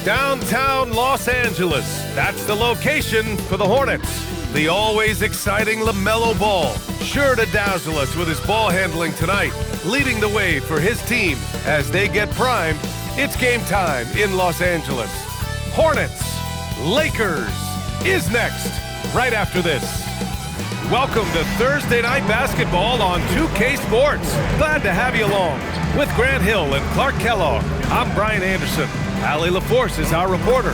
Downtown Los Angeles. That's the location for the Hornets. The always exciting LaMelo Ball, sure to dazzle us with his ball handling tonight, leading the way for his team as they get primed. It's game time in Los Angeles. Hornets, Lakers is next, right after this. Welcome to Thursday Night Basketball on 2K Sports. Glad to have you along. With Grant Hill and Clark Kellogg, I'm Brian Anderson. Allie LaForce is our reporter.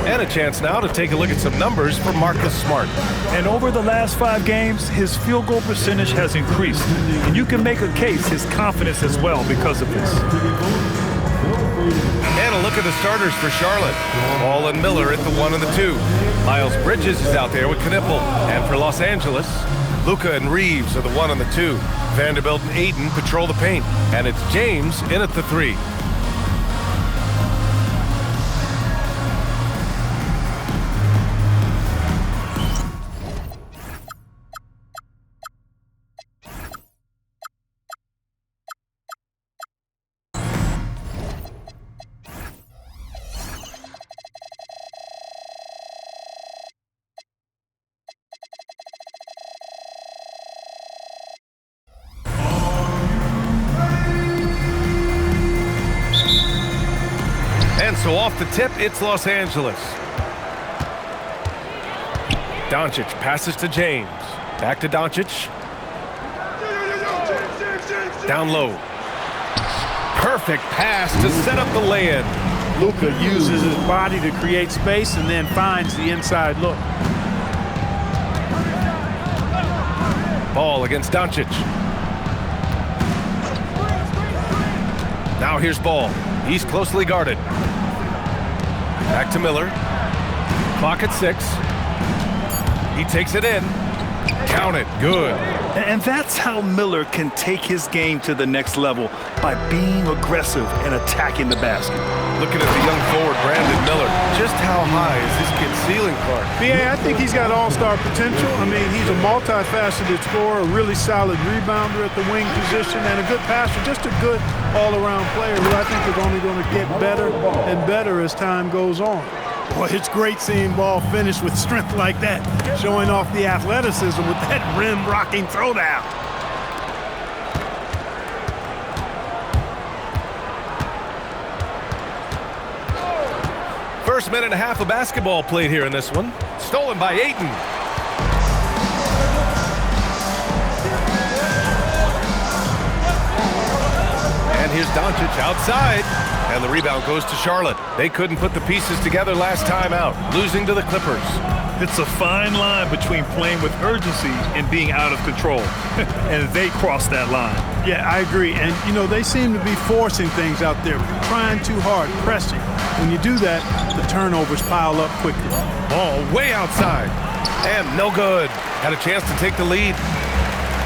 And a chance now to take a look at some numbers for Marcus Smart. And over the last 5 games, his field goal percentage has increased. And you can make a case his confidence as well because of this. And a look at the starters for Charlotte. Ball and Miller at the 1 and the 2. Miles Bridges is out there with Knipple. And for Los Angeles, Luka and Reeves are the 1 and the 2. Vanderbilt and Ayton patrol the paint. And it's James in at the 3. And so off the tip, it's Los Angeles. Doncic passes to James. Back to Doncic. Down low. Perfect pass to set up the lay-in. Luka uses his body to create space and then finds the inside look. Ball against Doncic. Now here's Ball. He's closely guarded. Back to Miller. Clock at 6. He takes it in. Count it. Good. And that's how Miller can take his game to the next level, by being aggressive and attacking the basket. Looking at the young forward, Brandon Miller. Just how high is this kid's ceiling, Clark? I think he's got all-star potential. I mean, he's a multifaceted scorer, a really solid rebounder at the wing position, and a good passer, just a good all-around player who I think is only going to get better and better as time goes on. Boy, it's great seeing Ball finish with strength like that, showing off the athleticism with that rim-rocking throwdown. First minute and a half of basketball played here in this one. Stolen by Ayton. And here's Doncic outside. And the rebound goes to Charlotte. They couldn't put the pieces together last time out, losing to the Clippers. It's a fine line between playing with urgency and being out of control. And they crossed that line. Yeah, I agree. And, they seem to be forcing things out there, trying too hard, pressing. When you do that, the turnovers pile up quickly. Ball way outside. And no good. Had a chance to take the lead.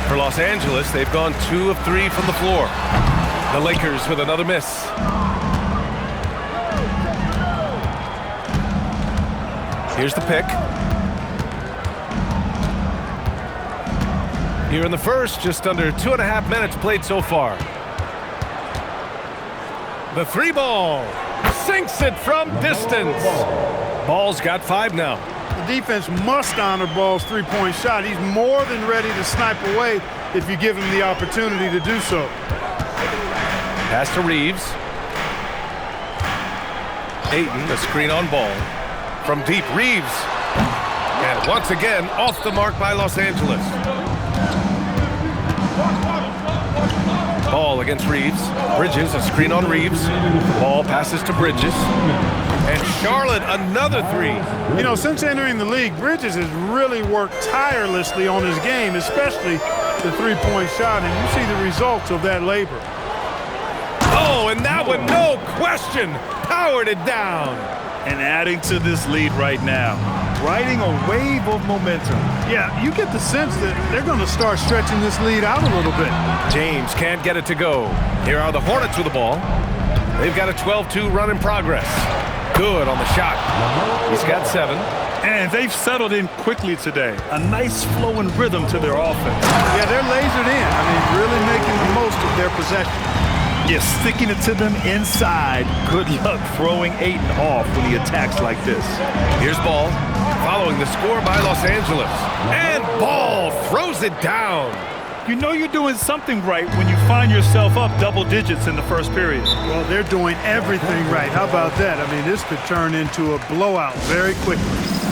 For Los Angeles, they've gone 2 of 3 from the floor. The Lakers with another miss. Here's the pick. Here in the first, just under 2.5 minutes played so far. The 3 ball. Sinks it from distance. Ball's got 5 now. The defense must honor Ball's three-point shot. He's more than ready to snipe away if you give him the opportunity to do so. Pass to Reeves. Ayton, the screen on Ball. From deep, Reeves. And once again, off the mark by Los Angeles. Ball against Reeves. Bridges, a screen on Reeves. Ball passes to Bridges. And Charlotte, another 3. Since entering the league, Bridges has really worked tirelessly on his game, especially the three-point shot, and you see the results of that labor. Oh, and that one, no question, powered it down. And adding to this lead right now, riding a wave of momentum. Yeah, you get the sense that they're going to start stretching this lead out a little bit. James can't get it to go. Here are the Hornets with the ball. They've got a 12-2 run in progress. Good on the shot. He's got 7. And they've settled in quickly today. A nice flow and rhythm to their offense. Yeah, they're lasered in. Really making the most of their possession. Yes, sticking it to them inside. Good luck throwing Ayton off when he attacks like this. Here's Ball, following the score by Los Angeles. And Ball throws it down. You know you're doing something right when you find yourself up double digits in the first period. Well, they're doing everything right. How about that? I mean, this could turn into a blowout very quickly.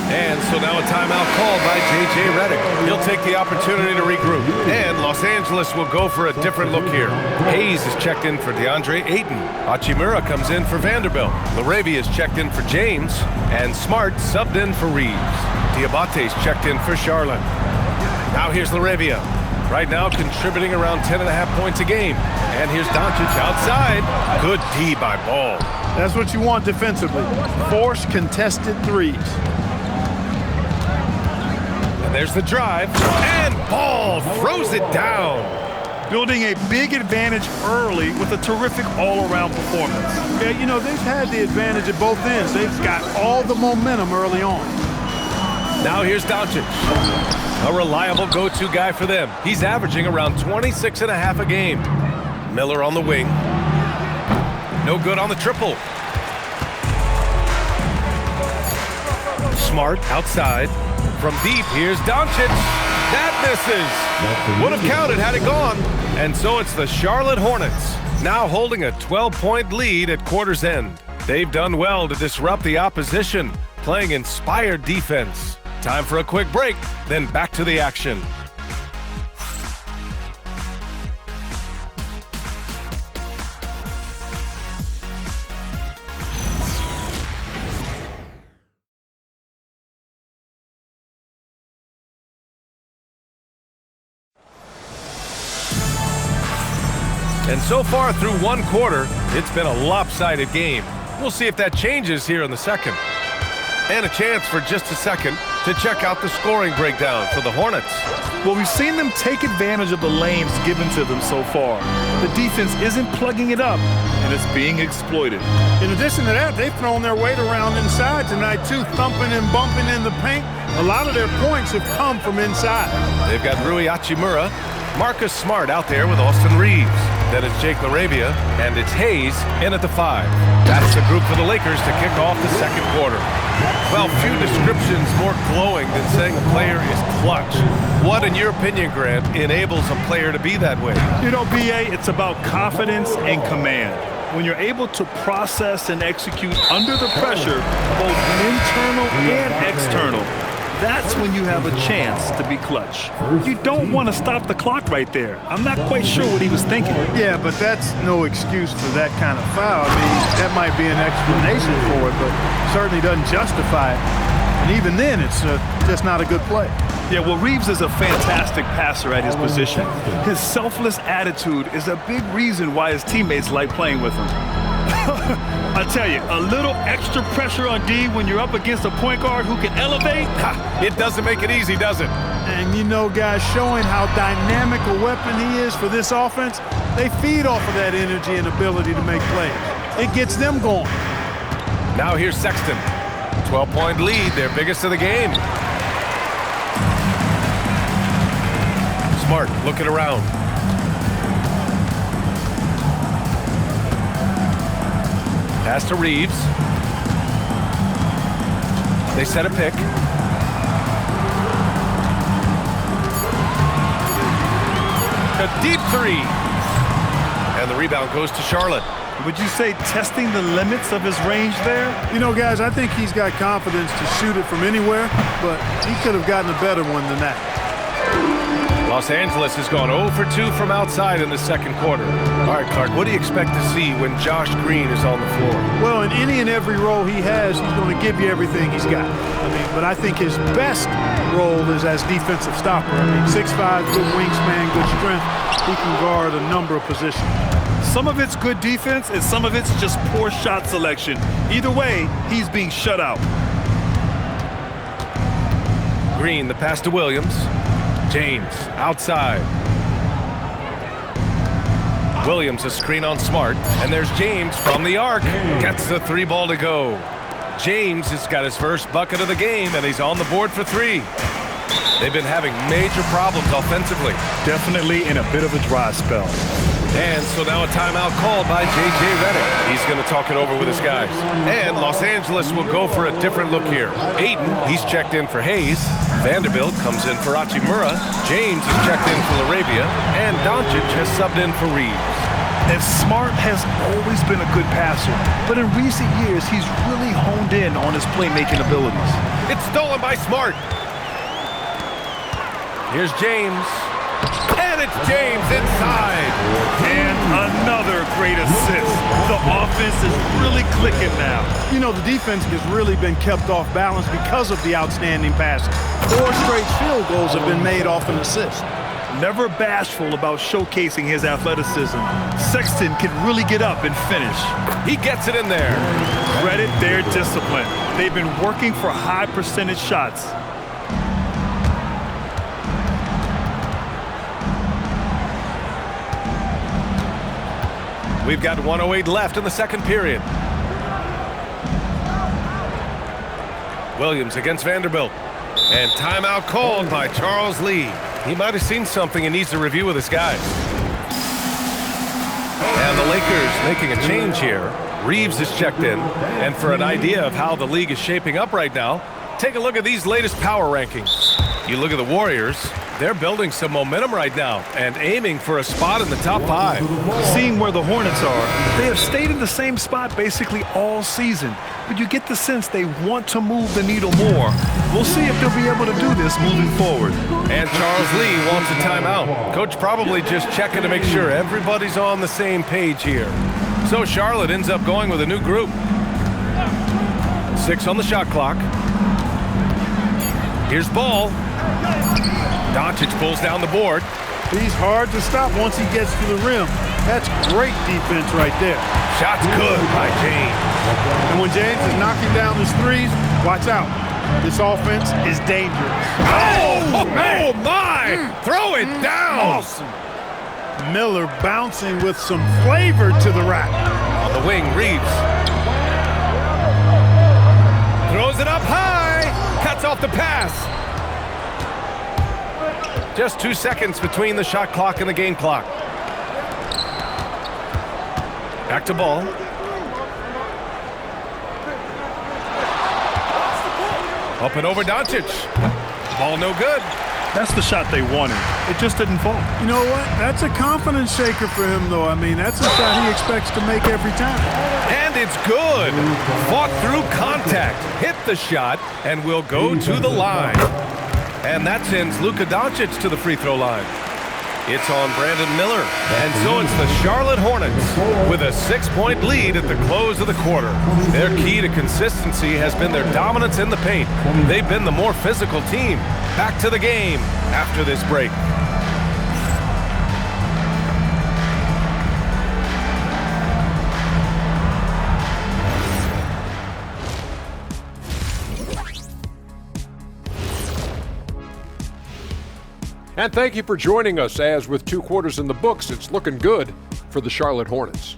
And so now a timeout called by J.J. Redick. He'll take the opportunity to regroup. And Los Angeles will go for a different look here. Hayes is checked in for DeAndre Ayton. Hachimura comes in for Vanderbilt. LaRavia is checked in for James. And Smart subbed in for Reeves. Diabate's checked in for Charlotte. Now here's LaRavia. Right now contributing around 10.5 points a game. And here's Doncic outside. Good D by Ball. That's what you want defensively. Force contested threes. And there's the drive. And Ball throws it down. Building a big advantage early with a terrific all-around performance. Yeah, you know, they've had the advantage at both ends. They've got all the momentum early on. Now here's Doncic. A reliable go-to guy for them. He's averaging around 26.5 a game. Miller on the wing. No good on the triple. Smart outside. From deep, here's Doncic. That misses. Would have counted had it gone. And so it's the Charlotte Hornets, now holding a 12-point lead at quarter's end. They've done well to disrupt the opposition, playing inspired defense. Time for a quick break, then back to the action. And so far through one quarter, it's been a lopsided game. We'll see if that changes here in the second. And a chance for just a second to check out the scoring breakdown for the Hornets. Well, we've seen them take advantage of the lanes given to them so far. The defense isn't plugging it up, and it's being exploited. In addition to that, they've thrown their weight around inside tonight, too, thumping and bumping in the paint. A lot of their points have come from inside. They've got Rui Hachimura, Marcus Smart out there with Austin Reeves. Then it's Jake LaRavia, and it's Hayes in at the 5. That's the group for the Lakers to kick off the second quarter. Well, few descriptions more glowing than saying a player is clutch. What, in your opinion, Grant, enables a player to be that way? You know, B.A., it's about confidence and command. When you're able to process and execute under the pressure, both internal and external, that's when you have a chance to be clutch. You don't want to stop the clock right there. I'm not quite sure what he was thinking. Yeah, but that's no excuse for that kind of foul. I mean, that might be an explanation for it, but certainly doesn't justify it. And even then, it's just not a good play. Yeah, well, Reeves is a fantastic passer at his position. His selfless attitude is a big reason why his teammates like playing with him. I tell you, a little extra pressure on D when you're up against a point guard who can elevate. It doesn't make it easy, does it? And you know, guys, showing how dynamic a weapon he is for this offense, they feed off of that energy and ability to make plays. It gets them going. Now here's Sexton. 12-point lead, their biggest of the game. Smart looking around. Pass to Reeves. They set a pick. A deep three. And the rebound goes to Charlotte. Would you say testing the limits of his range there? You know, guys, I think he's got confidence to shoot it from anywhere, but he could have gotten a better one than that. Los Angeles has gone 0 for 2 from outside in the second quarter. All right, Clark, what do you expect to see when Josh Green is on the floor? Well, in any and every role he has, he's going to give you everything he's got. But I think his best role is as defensive stopper. 6'5", good wingspan, good strength. He can guard a number of positions. Some of it's good defense, and some of it's just poor shot selection. Either way, he's being shut out. Green, the pass to Williams. James, outside. Williams, a screen on Smart. And there's James from the arc. Gets the 3 ball to go. James has got his first bucket of the game, and he's on the board for 3. They've been having major problems offensively. Definitely in a bit of a dry spell. And so now a timeout called by J.J. Redick. He's going to talk it over with his guys. And Los Angeles will go for a different look here. Aiden, he's checked in for Hayes. Vanderbilt comes in for Hachimura. James is checked in for Larabia. And Doncic has subbed in for Reeves. And Smart has always been a good passer, but in recent years, he's really honed in on his playmaking abilities. It's stolen by Smart. Here's James. And it's James inside. And another great assist. The offense is really clicking now. You know, the defense has really been kept off balance because of the outstanding passes. 4 straight field goals have been made off an assist. Never bashful about showcasing his athleticism. Sexton can really get up and finish. He gets it in there. Credit their discipline. They've been working for high percentage shots. We've got 1:08 left in the second period. Williams against Vanderbilt. And timeout called by Charles Lee. He might have seen something and needs to review with his guys. And the Lakers making a change here. Reeves is checked in. And for an idea of how the league is shaping up right now, take a look at these latest power rankings. You look at the Warriors, they're building some momentum right now and aiming for a spot in the top 5. Seeing where the Hornets are, they have stayed in the same spot basically all season. But you get the sense they want to move the needle more. We'll see if they'll be able to do this moving forward. And Charles Lee wants a timeout. Coach probably just checking to make sure everybody's on the same page here. So Charlotte ends up going with a new group. 6 on the shot clock. Here's Ball. Doncic pulls down the board. He's hard to stop once he gets to the rim. That's great defense right there. Shot's good by James. And when James is knocking down his threes, watch out. This offense is dangerous. Oh my! Throw it down! Awesome. Miller bouncing with some flavor to the rack. On the wing, Reeves. Throws it up high. Cuts off the pass. Just 2 seconds between the shot clock and the game clock. Back to Ball. Up and over Doncic. Ball no good. That's the shot they wanted. It just didn't fall. You know what? That's a confidence shaker for him, though. I mean, that's a shot he expects to make every time. And it's good. Fought through contact. Hit the shot and will go to the line. And that sends Luka Doncic to the free throw line. It's on Brandon Miller. And so it's the Charlotte Hornets with a 6-point lead at the close of the quarter. Their key to consistency has been their dominance in the paint. They've been the more physical team. Back to the game after this break. And thank you for joining us, as with 2 quarters in the books, it's looking good for the Charlotte Hornets.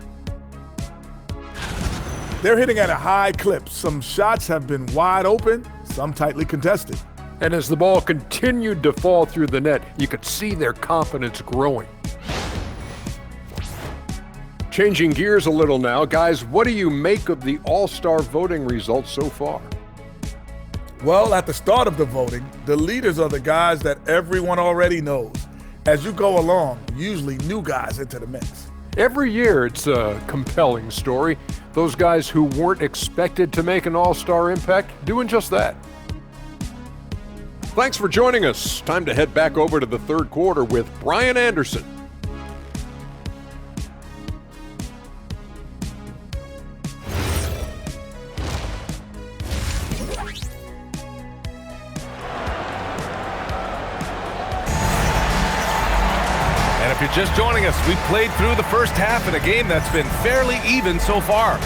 They're hitting at a high clip. Some shots have been wide open, some tightly contested. And as the ball continued to fall through the net, you could see their confidence growing. Changing gears a little now, guys, what do you make of the All-Star voting results so far? Well, at the start of the voting, the leaders are the guys that everyone already knows. As you go along, usually new guys into the mix. Every year it's a compelling story. Those guys who weren't expected to make an all-star impact doing just that. Thanks for joining us. Time to head back over to the third quarter with Brian Anderson. If you're just joining us, we played through the first half in a game that's been fairly even so far.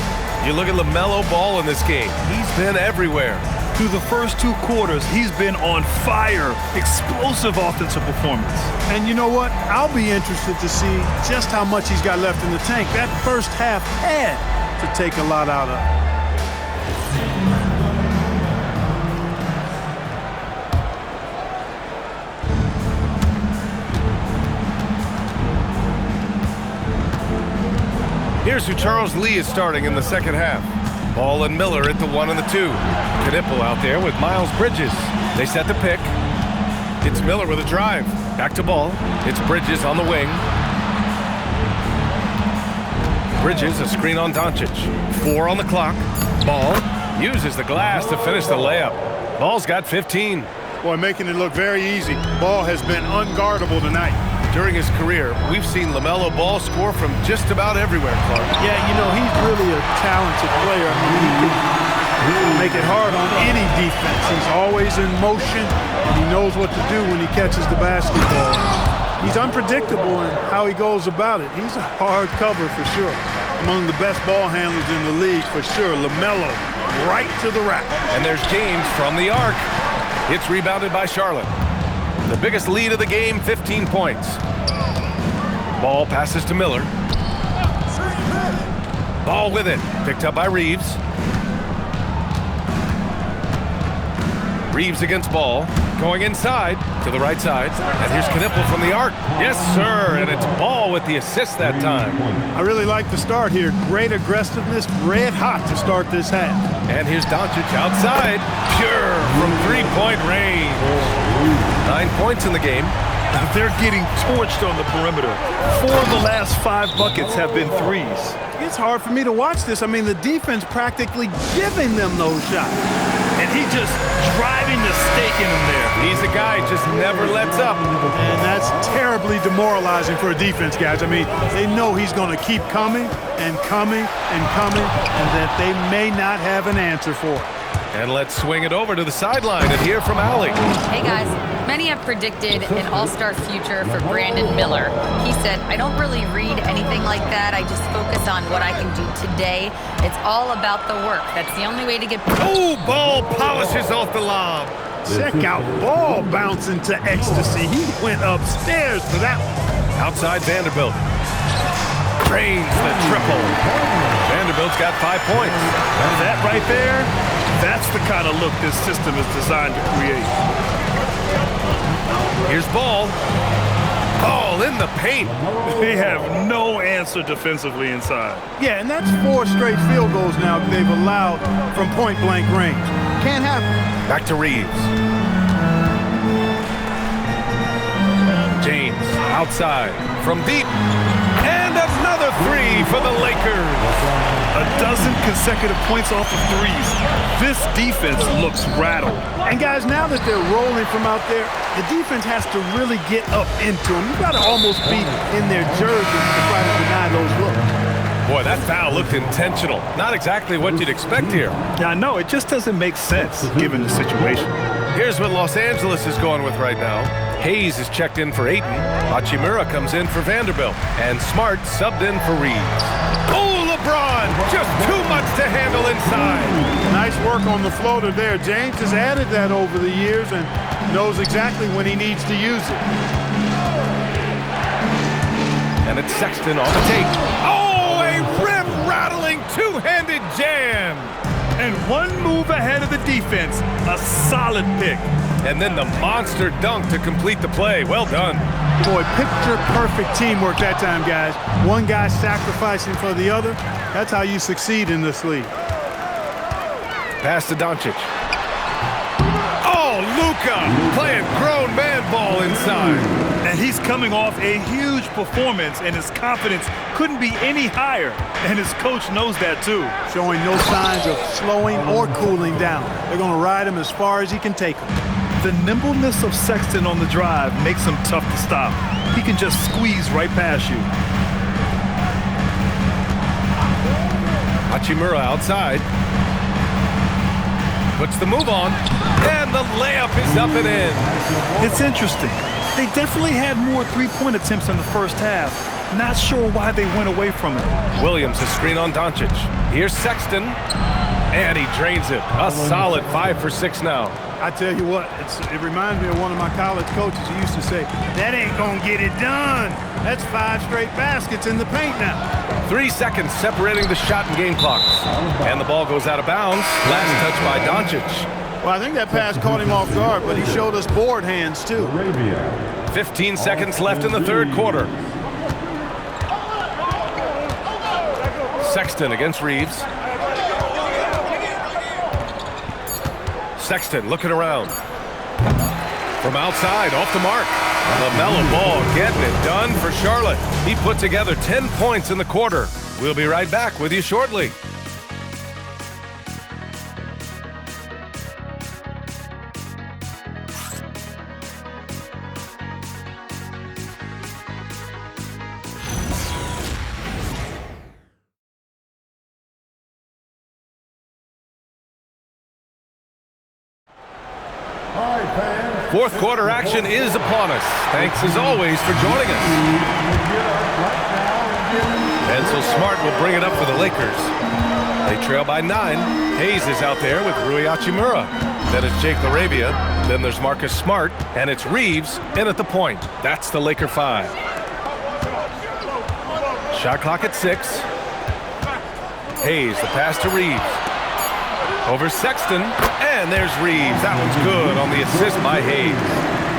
You look at LaMelo Ball in this game. He's been everywhere. Through the first 2 quarters, he's been on fire. Explosive offensive performance. And you know what? I'll be interested to see just how much he's got left in the tank. That first half had to take a lot out of it. Here's who Charles Lee is starting in the second half. Ball and Miller at the 1 and the 2. Knipple out there with Miles Bridges. They set the pick. It's Miller with a drive. Back to Ball. It's Bridges on the wing. Bridges, a screen on Doncic. 4 on the clock. Ball uses the glass to finish the layup. Ball's got 15. Boy, making it look very easy. Ball has been unguardable tonight. During his career, we've seen LaMelo Ball score from just about everywhere, Clark. Yeah, you know, he's really a talented player. I mean, he can make it hard on any defense. He's always in motion, and he knows what to do when he catches the basketball. He's unpredictable in how he goes about it. He's a hard cover for sure. Among the best ball handlers in the league for sure. LaMelo right to the rack. And there's James from the arc. It's rebounded by Charlotte. The biggest lead of the game, 15 points. Ball passes to Miller. Ball with it. Picked up by Reeves. Reeves against Ball. Going inside to the right side. And here's Knipple from the arc. Yes, sir. And it's Ball with the assist that time. I really like the start here. Great aggressiveness. Red hot to start this half. And here's Doncic outside. Pure from three-point range. 9 points in the game. They're getting torched on the perimeter. 4 of the last 5 buckets have been threes. It's hard for me to watch this. I mean, the defense practically giving them those shots. And he just driving the stake in them there. He's a guy just never lets up. And that's terribly demoralizing for a defense, guys. I mean, they know he's going to keep coming and coming and coming, and that they may not have an answer for it. And let's swing it over to the sideline and hear from Allie. Hey guys, many have predicted an all-star future for Brandon Miller. He said, I don't really read anything like that. I just focus on what I can do today. It's all about the work. That's the only way to get... Oh, Ball polishes off the lob. Check out Ball bouncing to ecstasy. He went upstairs for that one. Outside Vanderbilt. Drains the triple. Vanderbilt's got 5 points. That right there, that's the kind of look this system is designed to create. Here's Ball. Ball in the paint. They have no answer defensively inside. Yeah, and that's 4 straight field goals now they've allowed from point-blank range. Can't happen. Back to Reeves. James outside from deep. And another 3 for the Lakers. A dozen consecutive points off of threes. This defense looks rattled. And guys, now that they're rolling from out there, the defense has to really get up into them. You've got to almost be in their jerseys to try to deny those looks. Boy, that foul looked intentional. Not exactly what you'd expect here. Yeah, I know. It just doesn't make sense given the situation. Here's what Los Angeles is going with right now. Hayes is checked in for Ayton. Hachimura comes in for Vanderbilt. And Smart subbed in for Reeves. Oh, LeBron! Just too much to handle inside. Nice work on the floater there. James has added that over the years and knows exactly when he needs to use it. And it's Sexton on the take. Oh, a rim-rattling two-handed jam. And one move ahead of the defense. A solid pick. And then the monster dunk to complete the play. Well done. Boy, picture-perfect teamwork that time, guys. One guy sacrificing for the other. That's how you succeed in this league. Pass to Doncic. Oh, Luka playing grown man ball inside. And he's coming off a huge performance, and his confidence couldn't be any higher. And his coach knows that, too. Showing no signs of slowing or cooling down. They're going to ride him as far as he can take him. The nimbleness of Sexton on the drive makes him tough to stop. He can just squeeze right past you. Hachimura outside. Puts the move on. And the layup is up and in. It's interesting. They definitely had more three-point attempts in the first half. Not sure why they went away from it. Williams, a screen on Doncic. Here's Sexton. And he drains it. A solid 5 for 6 now. I tell you what, it reminds me of one of my college coaches who used to say, that ain't gonna get it done. That's 5 straight baskets in the paint now. 3 seconds separating the shot and game clocks. And the ball goes out of bounds. Last touch by Doncic. Well, I think that pass caught him off guard, but he showed us board hands too. 15 seconds left in the third quarter. Sexton against Reeves. Sexton looking around. From outside, off the mark. LaMelo Ball getting it done for Charlotte. He put together 10 points in the quarter. We'll be right back with you shortly. Fourth quarter action is upon us. Thanks as always for joining us. And so Smart will bring it up for the Lakers. They trail by 9. Hayes is out there with Rui Hachimura. Then it's Jake LaRavia. Then there's Marcus Smart. And it's Reeves in at the point. That's the Laker 5. Shot clock at 6. Hayes, the pass to Reeves. Over Sexton, and there's Reeves. That one's good on the assist by Hayes.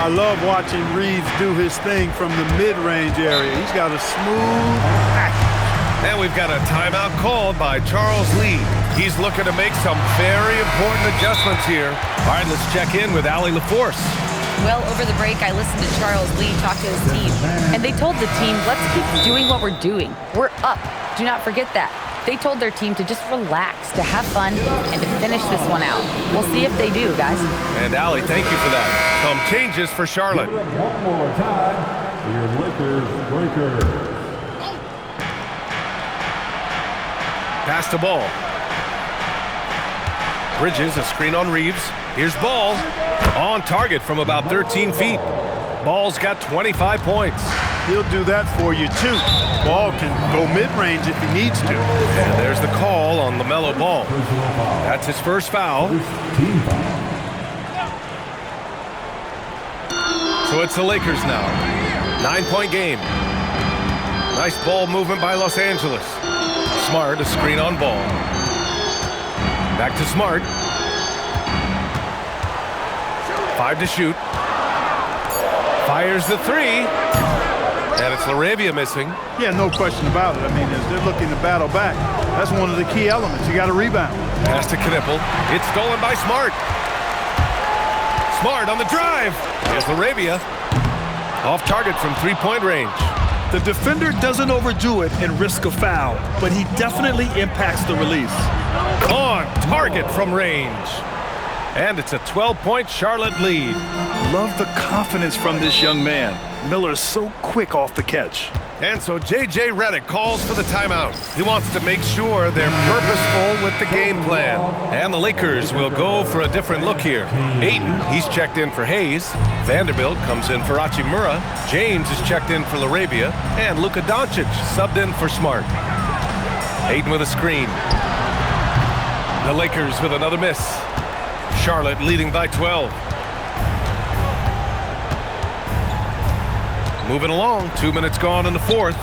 I love watching Reeves do his thing from the mid-range area. He's got a smooth action. And we've got a timeout called by Charles Lee. He's looking to make some very important adjustments here. All right, let's check in with Allie LaForce. Well, over the break, I listened to Charles Lee talk to his team, and they told the team, let's keep doing what we're doing. We're up. Do not forget that. They told their team to just relax, to have fun, and to finish this one out. We'll see if they do, guys. And Allie, thank you for that. Some changes for Charlotte. One more time for your Lakers breakers. Pass the ball. Bridges, a screen on Reeves. Here's Ball. On target from about 13 feet. Ball's got 25 points. He'll do that for you, too. Ball can go mid-range if he needs to. And there's the call on LaMelo Ball. That's his first foul. So it's the Lakers now. 9-point game. Nice ball movement by Los Angeles. Smart, a screen on Ball. Back to Smart. 5 to shoot. Fires the 3. And it's LaRavia missing. Yeah, no question about it. I mean, as they're looking to battle back, that's one of the key elements. You got to rebound. Pass to Knipple. It's stolen by Smart. Smart on the drive. Here's LaRavia. Off target from three-point range. The defender doesn't overdo it and risk a foul, but he definitely impacts the release. On target from range. And it's a 12-point Charlotte lead. Love the confidence from this young man. Miller's so quick off the catch. And so J.J. Redick calls for the timeout. He wants to make sure they're purposeful with the game plan. And the Lakers will go for a different look here. Ayton, he's checked in for Hayes. Vanderbilt comes in for Hachimura. James is checked in for LaRavia. And Luka Doncic subbed in for Smart. Ayton with a screen. The Lakers with another miss. Charlotte leading by 12. Moving along, 2 minutes gone in the fourth.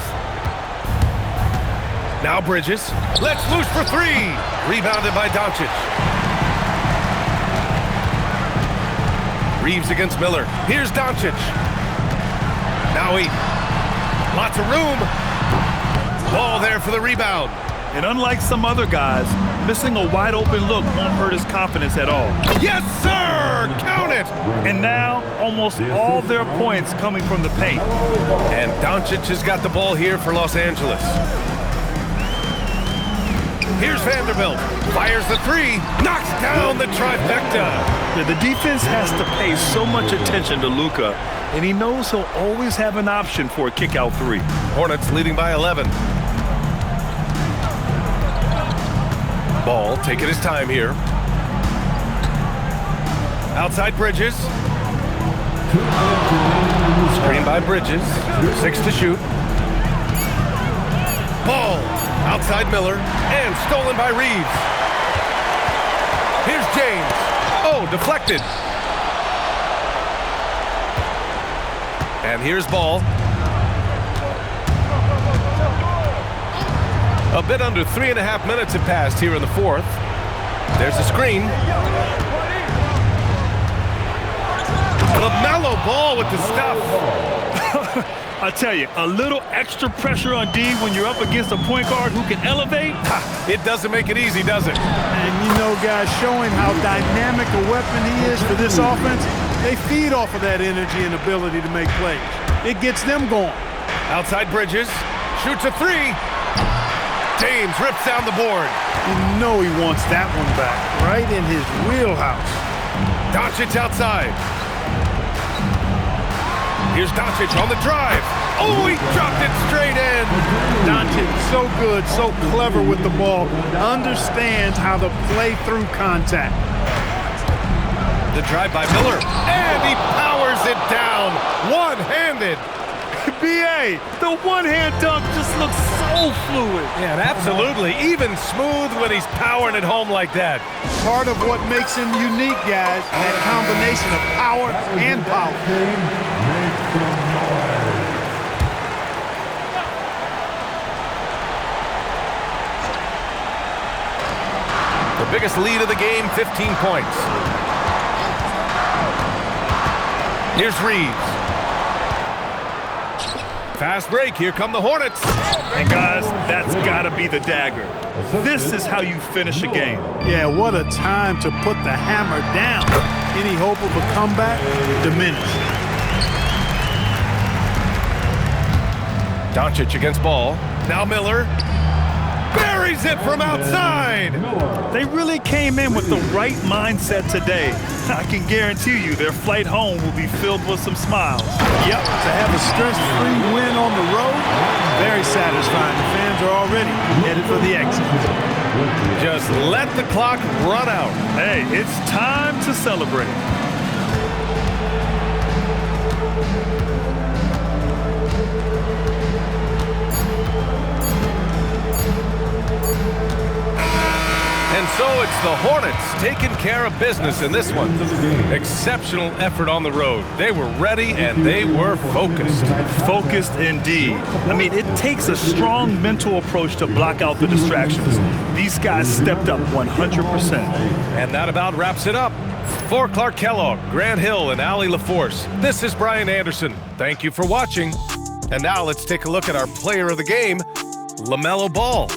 Now Bridges, lets loose for 3. Rebounded by Doncic. Reeves against Miller. Here's Doncic. Now Ayton. Lots of room. Ball there for the rebound. And unlike some other guys, missing a wide open look won't hurt his confidence at all. Yes, sir! Count it! And now, almost all their points coming from the paint. And Doncic has got the ball here for Los Angeles. Here's Vanderbilt. Fires the 3. Knocks down the trifecta. Yeah, the defense has to pay so much attention to Luka, and he knows he'll always have an option for a kick-out 3. Hornets leading by 11. Ball taking his time here. Outside Bridges. Screen by Bridges. 6 to shoot. Ball outside Miller and stolen by Reeves. Here's James. Oh, deflected. And here's Ball. A bit under 3.5 minutes have passed here in the fourth. There's a screen. LaMelo Ball with the stuff. I tell you, a little extra pressure on D when you're up against a point guard who can elevate. It doesn't make it easy, does it? And you know, guys, showing how dynamic a weapon he is for this offense, they feed off of that energy and ability to make plays. It gets them going. Outside Bridges, shoots a three. James rips down the board. You know he wants that one back, right in his wheelhouse. Doncic outside. Here's Doncic on the drive. Oh, he dropped it straight in. Doncic, so good, so clever with the ball. Understands how to play through contact. The drive by Miller, and he powers it down, one-handed. B.A., the one-hand dunk just looks so fluid. Yeah, absolutely. Even smooth when he's powering it home like that. Part of what makes him unique, guys, that combination of power and power. The biggest lead of the game, 15 points. Here's Reeves. Fast break, here come the Hornets. And guys, that's gotta be the dagger. This is how you finish a game. Yeah, what a time to put the hammer down. Any hope of a comeback diminished. Doncic against ball. Now Miller buries it from outside. They really came in with the right mindset today. I can guarantee you their flight home will be filled with some smiles. Yep, to have a stress-free win on the road, very satisfying. The fans are already headed for the exit. Just let the clock run out. Hey, it's time to celebrate. And so it's the Hornets taking care of business in this one. Exceptional effort on the road. They were ready and they were focused. Focused indeed. I mean, it takes a strong mental approach to block out the distractions. These guys stepped up 100%. And that about wraps it up. For Clark Kellogg, Grant Hill, and Allie LaForce, this is Brian Anderson. Thank you for watching. And now let's take a look at our player of the game, LaMelo Ball.